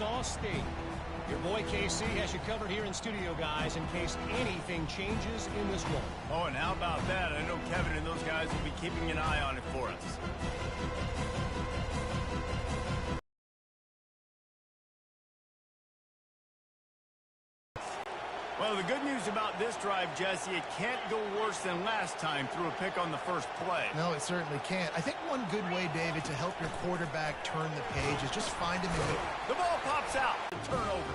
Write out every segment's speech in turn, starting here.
Ncaa State. Your boy KC has you covered here in studio, guys, in case anything changes in this one. Oh, and how about that? I know Kevin and those guys will be keeping an eye on it for us. Well, the good news about this drive, Jesse, it can't go worse than last time through a pick on the first play. No, it certainly can't. I think one good way, David, to help your quarterback turn the page is just find him in the ball pops out. The turnover.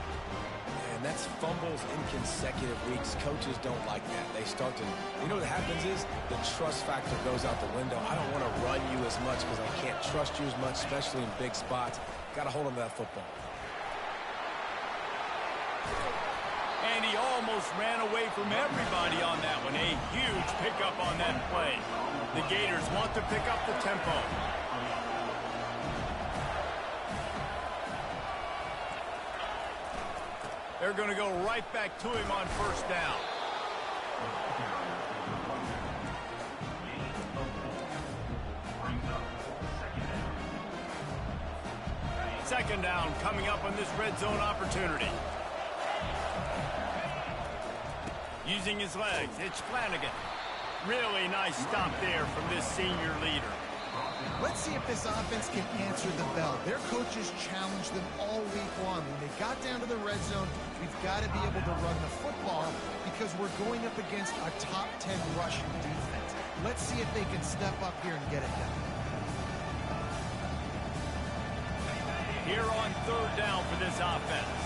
Man, that's fumbles in consecutive weeks. Coaches don't like that. They start to, you know what happens is the trust factor goes out the window. I don't want to run you as much because I can't trust you as much, especially in big spots. Got to hold on to that football. And he almost ran away from everybody on that one. A huge pickup on that play. The Gators want to pick up the tempo. They're going to go right back to him on first down. Second down coming up on this red zone opportunity. Using his legs, it's Flanagan. Really nice stop there from this senior leader. Let's see if this offense can answer the bell. Their coaches challenged them all week long. When they got down to the red zone, we've got to be able to run the football because we're going up against a top 10 rushing defense. Let's see if they can step up here and get it done. Here on third down for this offense.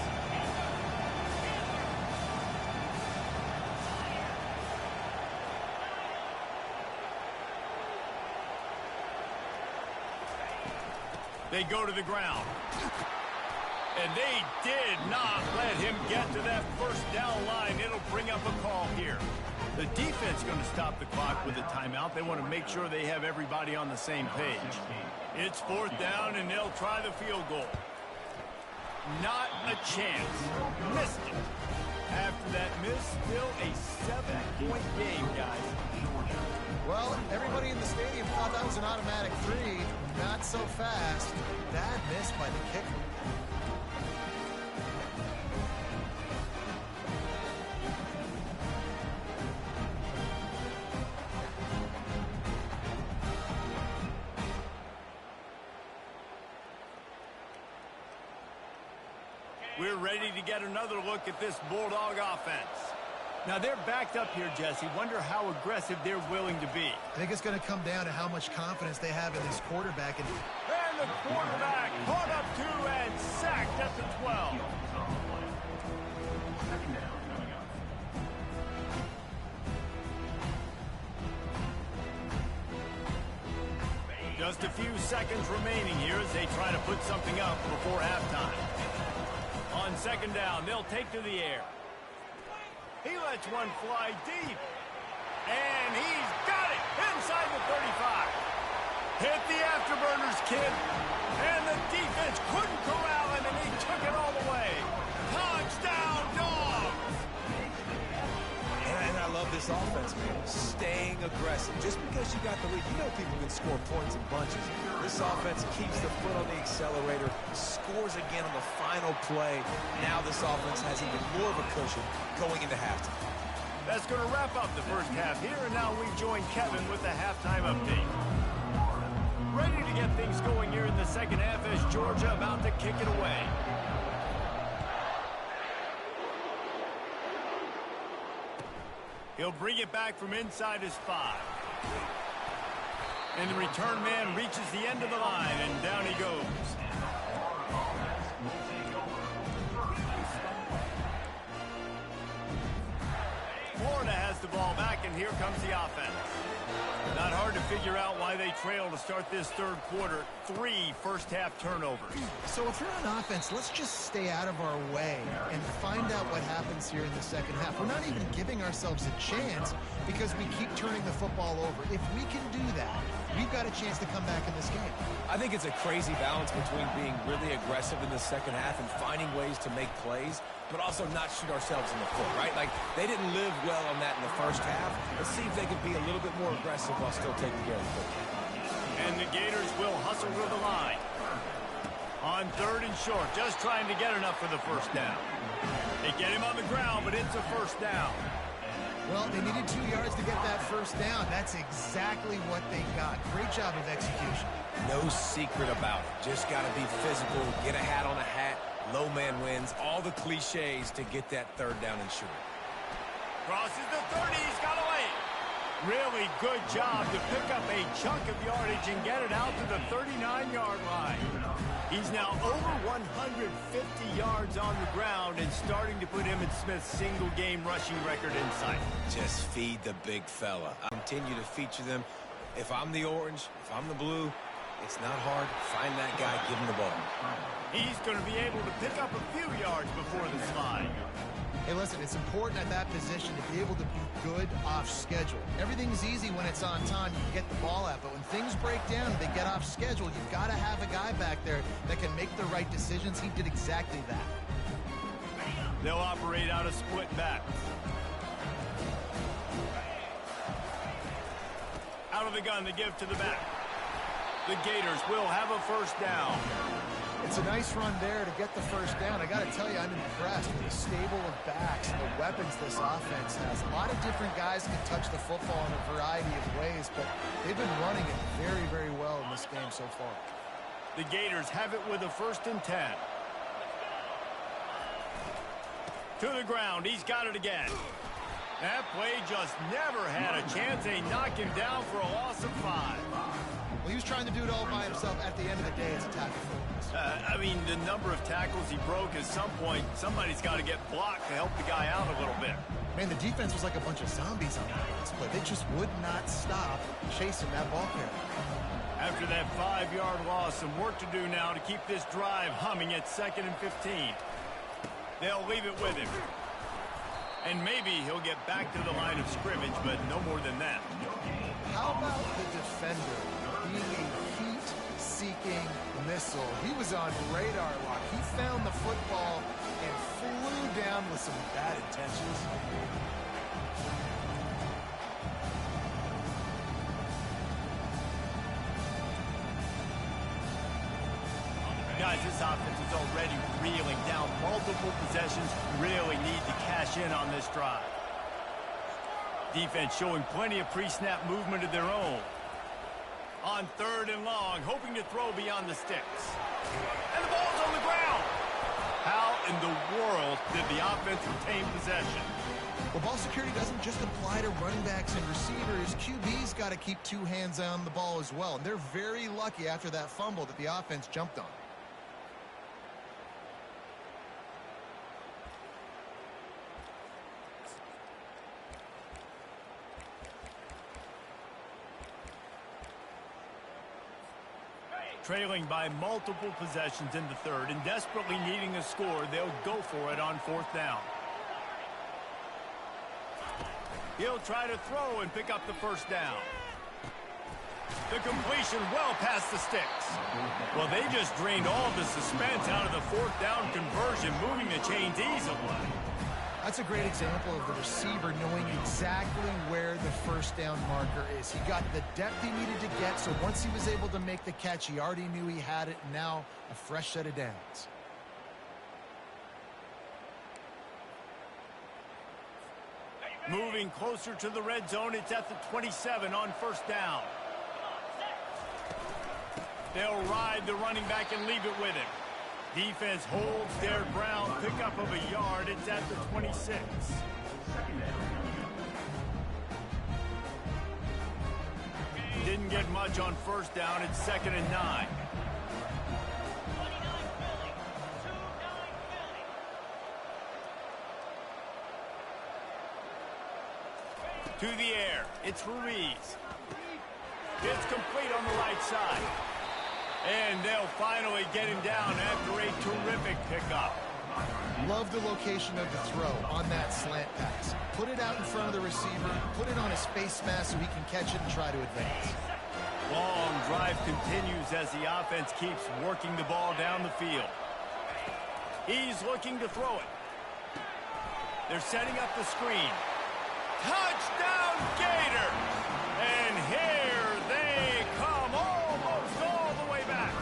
They go to the ground. And they did not let him get to that first down line. It'll bring up a call here. The defense going to stop the clock with a timeout. They want to make sure they have everybody on the same page. It's fourth down, and they'll try the field goal. Not a chance. Missed it. After that miss, still a 7-point game, guys. Well, everybody in the stadium thought that was an automatic 3. Not so fast. Bad miss by the kicker. We're ready to get another look at this Bulldog offense. Now, they're backed up here, Jesse. Wonder how aggressive they're willing to be. I think it's going to come down to how much confidence they have in this quarterback. And the quarterback caught up to and sacked at the 12. Just a few seconds remaining here as they try to put something up before halftime. On second down, they'll take to the air. He lets one fly deep. And he's got it inside the 35. Hit the afterburners, kid. And the defense couldn't corral him, and he took it all the way. Touchdown, Dogs! And I love this offense, man. Staying aggressive. Just because you got the lead, you know people can score points in bunches. This offense keeps the foot on the accelerator, scores again on the final play. Now this offense has even more of a cushion going into halftime. That's going to wrap up the first half here, and now we join Kevin with the halftime update. Ready to get things going here in the second half as Georgia about to kick it away. He'll bring it back from inside his 5. And the return man reaches the end of the line, and down he goes. Florida has the ball back, and here comes the offense. Not hard to figure out why they trail to start this third quarter. 3 first-half turnovers. So if you're on offense, let's just stay out of our way and find out what happens here in the second half. We're not even giving ourselves a chance because we keep turning the football over. If we can do that, we've got a chance to come back in this game. I think it's a crazy balance between being really aggressive in the second half and finding ways to make plays, but also not shoot ourselves in the foot, right? Like, they didn't live well on that in the first half. Let's see if they can be a little bit more aggressive while still taking care of the football. And the Gators will hustle to the line. On 3rd and short, just trying to get enough for the first down. They get him on the ground, but it's a first down. Well, they needed 2 yards to get that first down. That's exactly what they got. Great job of execution. No secret about it. Just got to be physical, get a hat on a hat, low man wins, all the cliches to get that 3rd down and short. Crosses the 30, he's got away. Really good job to pick up a chunk of yardage and get it out to the 39-yard line. He's now over 150 yards on the ground and starting to put Emmitt Smith's single-game rushing record in sight. Just feed the big fella. I continue to feature them. If I'm the orange, if I'm the blue, it's not hard. Find that guy, give him the ball. He's going to be able to pick up a few yards before the slide. Hey, listen, it's important at that position to be able to be good off schedule. Everything's easy when it's on time. You can get the ball out, but when things break down and they get off schedule, you've got to have a guy back there that can make the right decisions. He did exactly that. They'll operate out a split back. Out of the gun, they give to the back. The Gators will have a first down. It's a nice run there to get the first down. I got to tell you, I'm impressed with the stable of backs and the weapons this offense has. A lot of different guys can touch the football in a variety of ways, but they've been running it very, very well in this game so far. The Gators have it with a 1st and 10. To the ground, he's got it again. That play just never had a chance. They knock him down for a loss of 5. Well, he was trying to do it all by himself. At the end of the day, it's a tackle for him. I mean, the number of tackles he broke, at some point, somebody's got to get blocked to help the guy out a little bit. Man, the defense was like a bunch of zombies on that last play. They just would not stop chasing that ball carrier. After that 5-yard loss, some work to do now to keep this drive humming at 2nd and 15. They'll leave it with him. And maybe he'll get back to the line of scrimmage, but no more than that. How about the defender being a heat-seeking missile? He was on radar lock. He found the football and flew down with some bad intentions. Guys, this offense is already reeling down multiple possessions. Really need to cash in on this drive. Defense showing plenty of pre-snap movement of their own. On 3rd and long, hoping to throw beyond the sticks. And the ball's on the ground. How in the world did the offense retain possession? Well, ball security doesn't just apply to running backs and receivers. QB's got to keep 2 hands on the ball as well. And they're very lucky after that fumble that the offense jumped on. Trailing by multiple possessions in the 3rd and desperately needing a score, they'll go for it on 4th down. He'll try to throw and pick up the first down. The completion well past the sticks. Well, they just drained all the suspense out of the 4th down conversion, moving the chains easily. That's a great example of the receiver knowing exactly where the first down marker is. He got the depth he needed to get, so once he was able to make the catch, he already knew he had it. Now, a fresh set of downs. Moving closer to the red zone, it's at the 27 on 1st down. They'll ride the running back and leave it with him. Defense holds their ground, pickup of a yard. It's at the 26. Didn't get much on 1st down. It's 2nd and 9. To the air. It's Ruiz. It's complete on the right side. And they'll finally get him down after a terrific pickup. Love the location of the throw on that slant pass. Put it out in front of the receiver, put it on his face mask so he can catch it and try to advance. Long drive continues as the offense keeps working the ball down the field. He's looking to throw it. They're setting up the screen. Touchdown, Gator! And here they come, almost all the way back.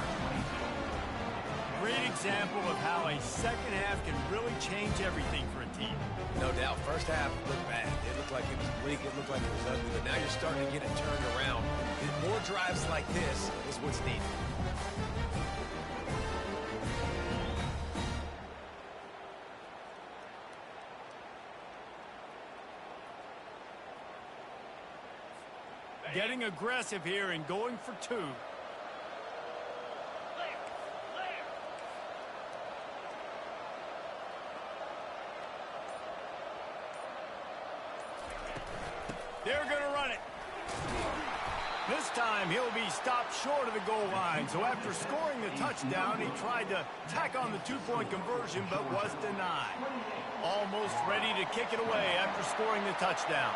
example of how a second half can really change everything for a team. No doubt. First half looked bad. It looked like it was bleak. It looked like it was ugly. But now you're starting to get it turned around. And more drives like this is what's needed. Getting aggressive here and going for two. They're going to run it. This time he'll be stopped short of the goal line. So after scoring the touchdown, he tried to tack on the two-point conversion but was denied. Almost ready to kick it away after scoring the touchdown.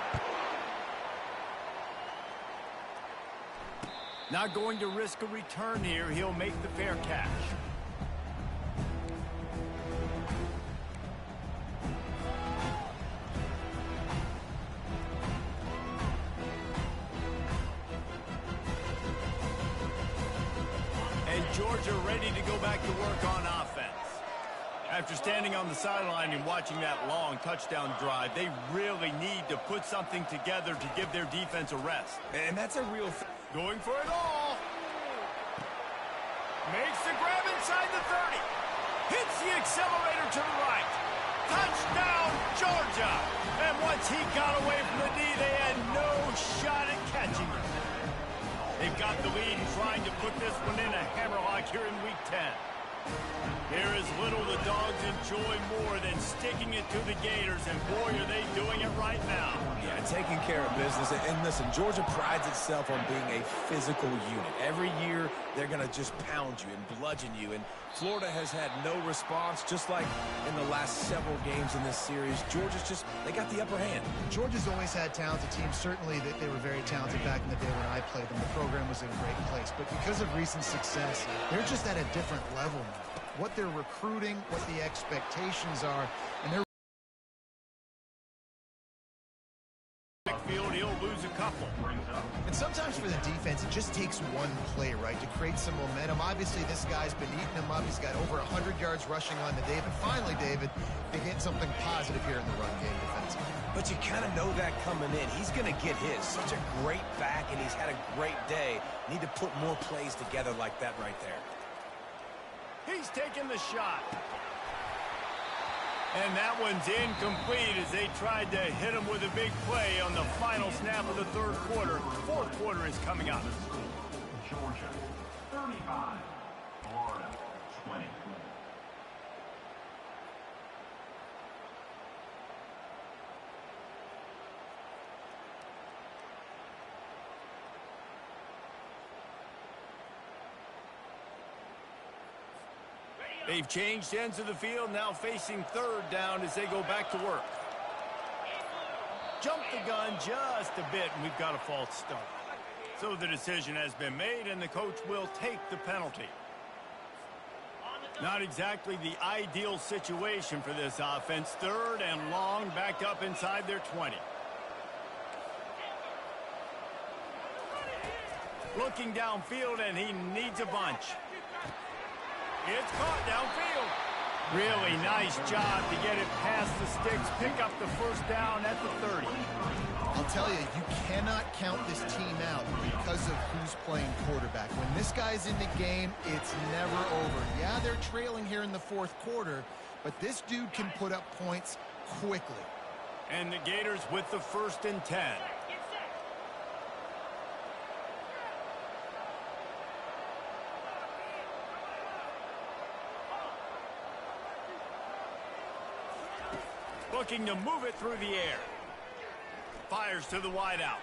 Not going to risk a return here. He'll make the fair catch. And Georgia ready to go back to work on offense. After standing on the sideline and watching that long touchdown drive, they really need to put something together to give their defense a rest. And that's a real thing. Going for it all. Makes the grab inside the 30. Hits the accelerator to the right. Touchdown, Georgia. And once he got away from the knee, they had no shot at catching him. They've got the lead and trying to put this one in a hammerlock here in Week 10. There is little the Dogs enjoy more than sticking it to the Gators, and boy, are they doing it right now. Yeah, taking care of business. And listen, Georgia prides itself on being a physical unit. Every year, they're going to just pound you and bludgeon you. And Florida has had no response, just like in the last several games in this series. Georgia's just, they got the upper hand. Georgia's always had talented teams. Certainly, they were very talented back in the day when I played them. The program was in a great place. But because of recent success, they're just at a different level now. What they're recruiting, what the expectations are, and they're backfield, he'll lose a couple. And sometimes for the defense, it just takes one play, right, to create some momentum. Obviously, this guy's been eating them up. He's got over 100 yards rushing on the day. But finally, David, they get something positive here in the run game defensively. But you kind of know that coming in. He's going to get his. Such a great back, and he's had a great day. Need to put more plays together like that right there. He's taking the shot. And that one's incomplete as they tried to hit him with a big play on the final snap of the third quarter. Fourth quarter is coming up. Georgia, 35. Florida, 20. They've changed ends of the field, now facing third down as they go back to work. Jumped the gun just a bit, and we've got a false start. So the decision has been made, and the coach will take the penalty. Not exactly the ideal situation for this offense. Third and long, backed up inside their 20. Looking downfield, and he needs a bunch. It's caught downfield. Really nice job to get it past the sticks, pick up the first down at the 30. I'll tell you, you cannot count this team out because of who's playing quarterback. When this guy's in the game, it's never over. Yeah, they're trailing here in the fourth quarter, but this dude can put up points quickly. And the Gators with the 1st and 10. Looking to move it through the air. Fires to the wideout.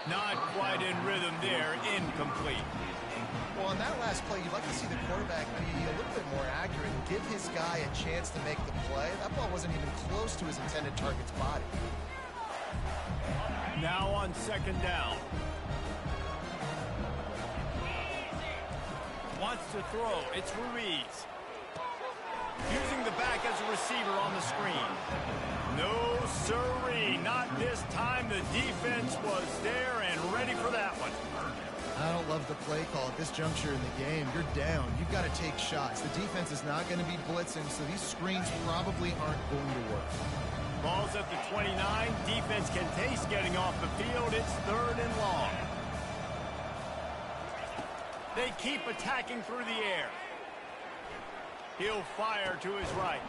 Not quite in rhythm there. Incomplete. Well, on that last play, you'd like to see the quarterback be a little bit more accurate and give his guy a chance to make the play. That ball wasn't even close to his intended target's body. Now on 2nd down. Wants to throw. It's Ruiz. Using the back as a receiver on the screen. No siree, not this time. The defense was there and ready for that one. I don't love the play call at this juncture in the game. You're down. You've got to take shots. The defense is not going to be blitzing, so these screens probably aren't going to work. Ball's at the 29. Defense can taste getting off the field. It's 3rd and long. They keep attacking through the air. He'll fire to his right.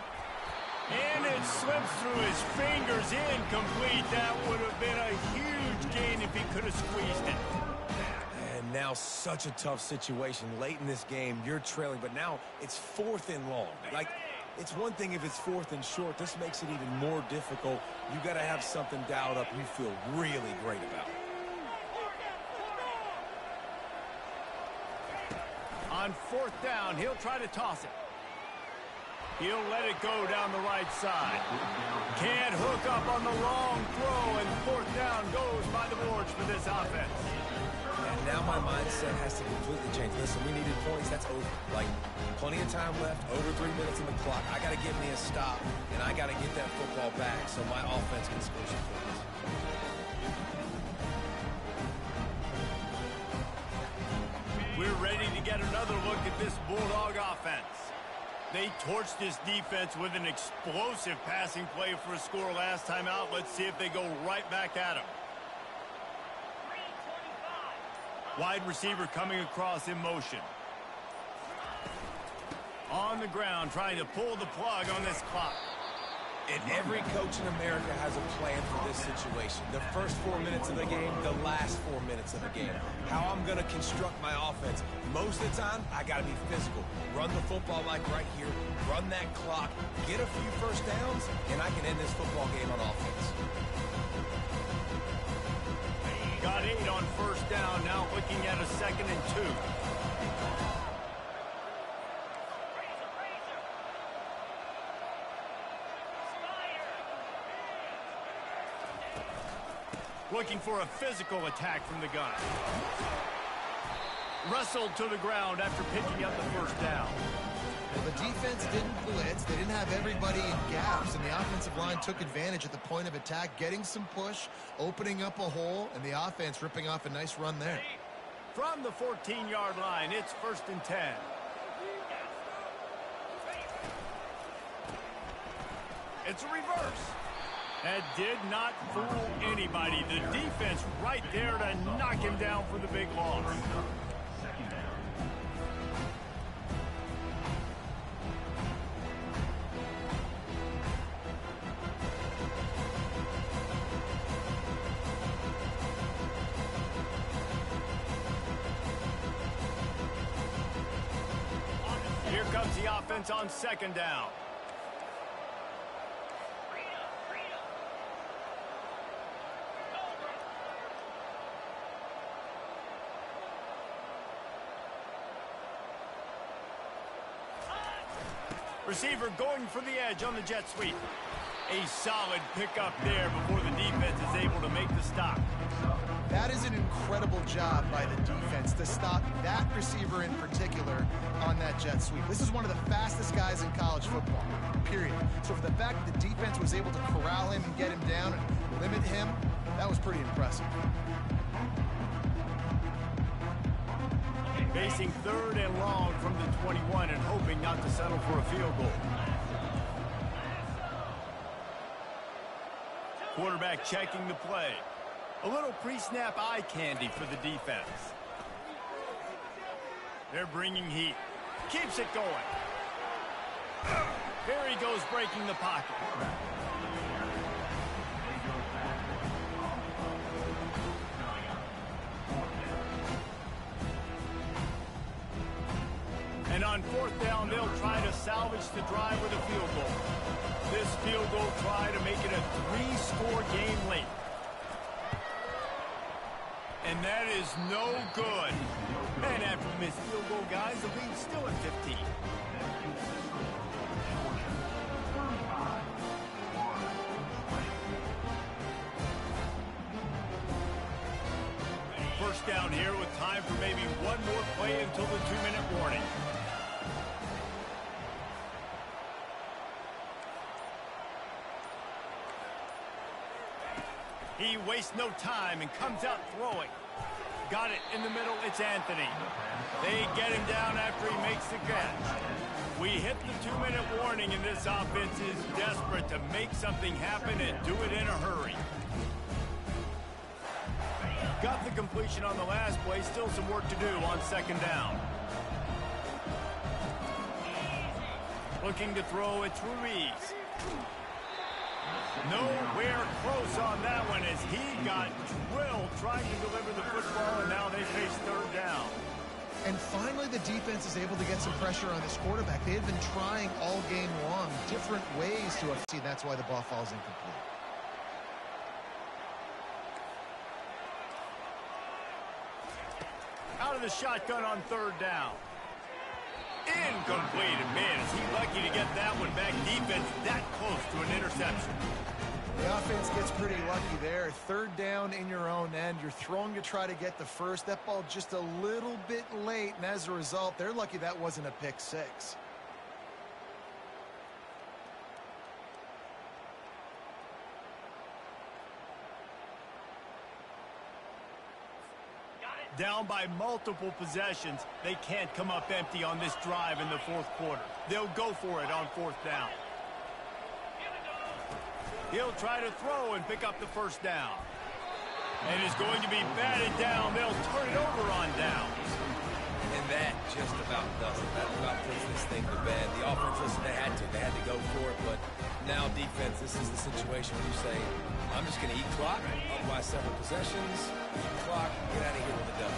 And it slips through his fingers, incomplete. That would have been a huge gain if he could have squeezed it. And now such a tough situation. Late in this game, you're trailing, but now it's 4th and long. Like, it's one thing if it's 4th and short. This makes it even more difficult. You got to have something dialed up you feel really great about. On 4th down, he'll try to toss it. He'll let it go down the right side. Can't hook up on the long throw, and 4th down goes by the boards for this offense. And now my mindset has to completely change. Listen, we needed points. That's over. Like, plenty of time left, over 3 minutes on the clock. I got to get me a stop, and I got to get that football back so my offense can score some points. We're ready to get another look at this Bulldog offense. They torched this defense with an explosive passing play for a score last time out. Let's see if they go right back at him. Wide receiver coming across in motion. On the ground, trying to pull the plug on this clock. And every coach in America has a plan for this situation. The first 4 minutes of the game, the last 4 minutes of the game. How I'm going to construct my offense. Most of the time, I got to be physical. Run the football like right here. Run that clock. Get a few first downs, and I can end this football game on offense. Got 8 on 1st down. Now looking at a 2nd and 2. Looking for a physical attack from the gun. Wrestled to the ground after picking up the 1st down. Well, the defense didn't blitz. They didn't have everybody in gaps, and the offensive line took advantage at the point of attack, getting some push, opening up a hole, and the offense ripping off a nice run there. From the 14-yard line, it's 1st and 10. It's a reverse. That did not fool anybody. The defense right there to knock him down for the big loss. Here comes the offense on 2nd down. Receiver going for the edge on the jet sweep. A solid pickup there before the defense is able to make the stop. That is an incredible job by the defense to stop that receiver in particular on that jet sweep. This is one of the fastest guys in college football, period. So for the fact that the defense was able to corral him and get him down and limit him, that was pretty impressive. Facing 3rd and long from the 21 and hoping not to settle for a field goal. Quarterback checking the play. A little pre-snap eye candy for the defense. They're bringing heat. Keeps it going. There he goes, breaking the pocket. And on 4th down, they'll try to salvage the drive with a field goal. This field goal try to make it a 3-score game late. And that is no good. And after the missed field goal, guys, the lead's still at 15. First down here with time for maybe one more play until the 2-minute warning. He wastes no time and comes out throwing. got it in the middle. It's Anthony. They get him down after he makes the catch. We hit the 2-minute warning, and this offense is desperate to make something happen and do it in a hurry. Got the completion on the last play. Still some work to do on second down. Looking to throw, it's Ruiz. Nowhere close on that one as he got drilled trying to deliver the football, and now they face third down. And finally, the defense is able to get some pressure on this quarterback. They had been trying all game long, different ways to see. That's why the ball falls incomplete. Out of the shotgun on third down. Incomplete. And man, is he lucky to get that one back. Defense that close to an interception. The offense gets pretty lucky there. Third down in your own end. You're throwing to try to get the first. That ball just a little bit late, and as a result, they're lucky that wasn't a pick six. Down by multiple possessions. They can't come up empty on this drive in the fourth quarter. They'll go for it on fourth down. He'll try to throw and pick up the first down. And is going to be batted down. They'll turn it over on downs. And that just about does it. That about puts this thing to bed. The offense, listen, they had to go for it, but now defense, this is the situation where you say, I'm just going to eat clock, up by several possessions, eat clock, get out of here with the dub.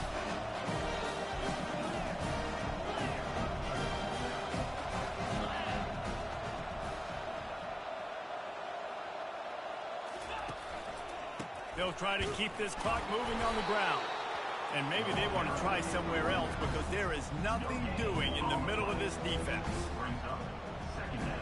They'll try to keep this clock moving on the ground. And maybe they want to try somewhere else because there is nothing doing in the middle of this defense. Brings up second down.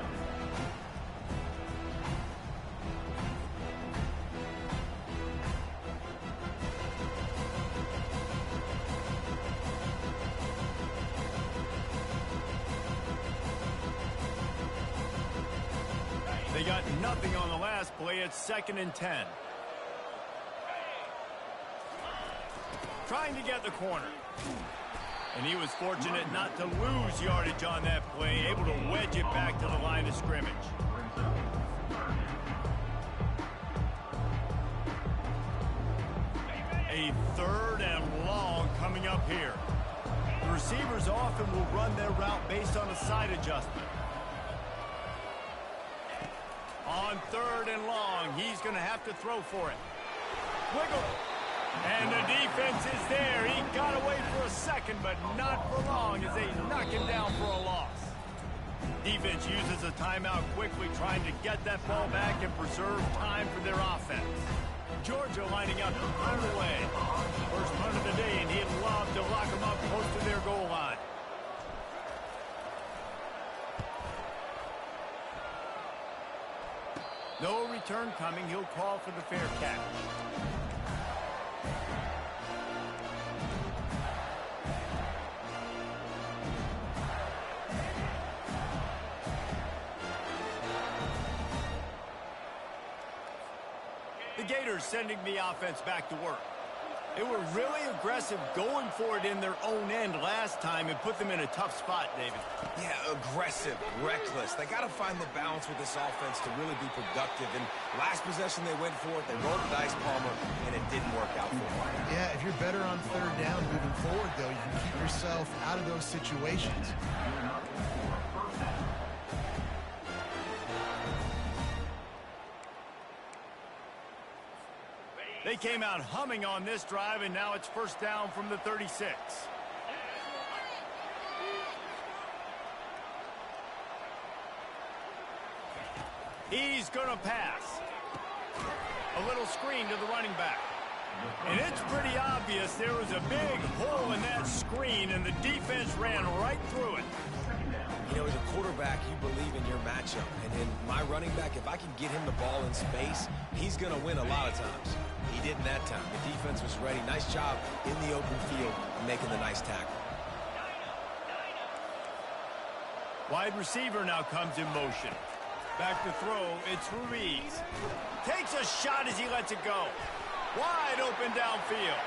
They got nothing on the last play. It's 2nd and 10. Trying to get the corner. And he was fortunate not to lose yardage on that play, able to wedge it back to the line of scrimmage. A 3rd and long coming up here. The receivers often will run their route based on a side adjustment. On 3rd and long, he's going to have to throw for it. Wiggle. And the defense is there. He got away for a second, but not for long as they knock him down for a loss. Defense uses a timeout quickly, trying to get that ball back and preserve time for their offense. Georgia lining up to punt it away. First punt of the day, and he'd love to lock them up close to their goal line. No return coming. He'll call for the fair catch. The Gators sending the offense back to work. They were really aggressive going for it in their own end last time and put them in a tough spot, David. Yeah, aggressive, reckless. They got to find the balance with this offense to really be productive. And last possession they went for it. They rolled the dice, Palmer, and it didn't work out for them. Yeah, if you're better on 3rd down moving forward, though, you can keep yourself out of those situations. They came out humming on this drive, and now it's 1st down from the 36. He's going to pass. A little screen to the running back. And it's pretty obvious there was a big hole in that screen, and the defense ran right through it. You know, as a quarterback, you believe in your matchup. And in my running back, if I can get him the ball in space, he's going to win a lot of times. He didn't that time. The defense was ready. Nice job in the open field making the nice tackle. Wide receiver now comes in motion. Back to throw, it's Ruiz. Takes a shot as he lets it go. Wide open downfield.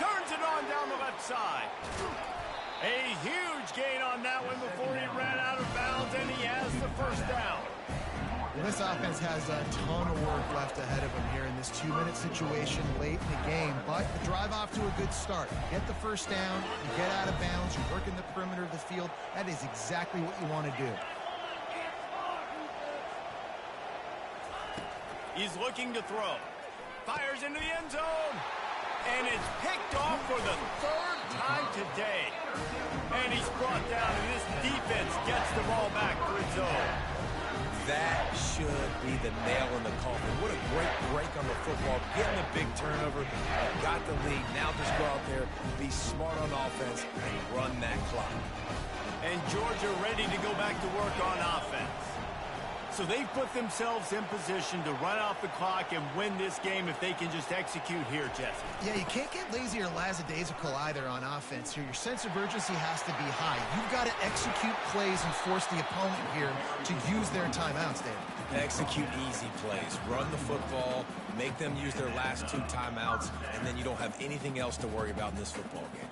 Turns it on down the left side. A huge gain on that one before he ran out of bounds, and he has the first down. Well, this offense has a ton of work left ahead of them here in this 2-minute situation late in the game, but the drive off to a good start. You get the first down, you get out of bounds, you work in the perimeter of the field. That is exactly what you want to do. He's looking to throw. Fires into the end zone. And it's picked off for the third time today. And he's brought down, and this defense gets the ball back for its own. That should be the nail in the coffin. What a great break on the football. Getting the big turnover. Got the lead. Now just go out there, be smart on offense, and run that clock. And Georgia ready to go back to work on offense. So they've put themselves in position to run off the clock and win this game if they can just execute here, Jesse. Yeah, you can't get lazy or lackadaisical either on offense here. Your sense of urgency has to be high. You've got to execute plays and force the opponent here to use their timeouts, David. Execute easy plays. Run the football. Make them use their last 2 timeouts, and then you don't have anything else to worry about in this football game.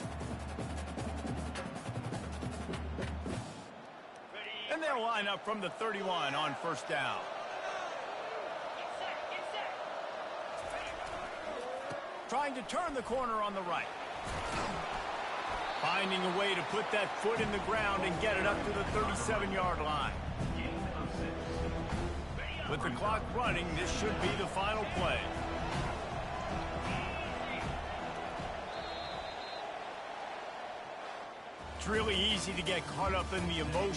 And they'll line up from the 31 on first down. Trying to turn the corner on the right. Finding a way to put that foot in the ground and get it up to the 37-yard line. With the clock running, this should be the final play. It's really easy to get caught up in the emotion.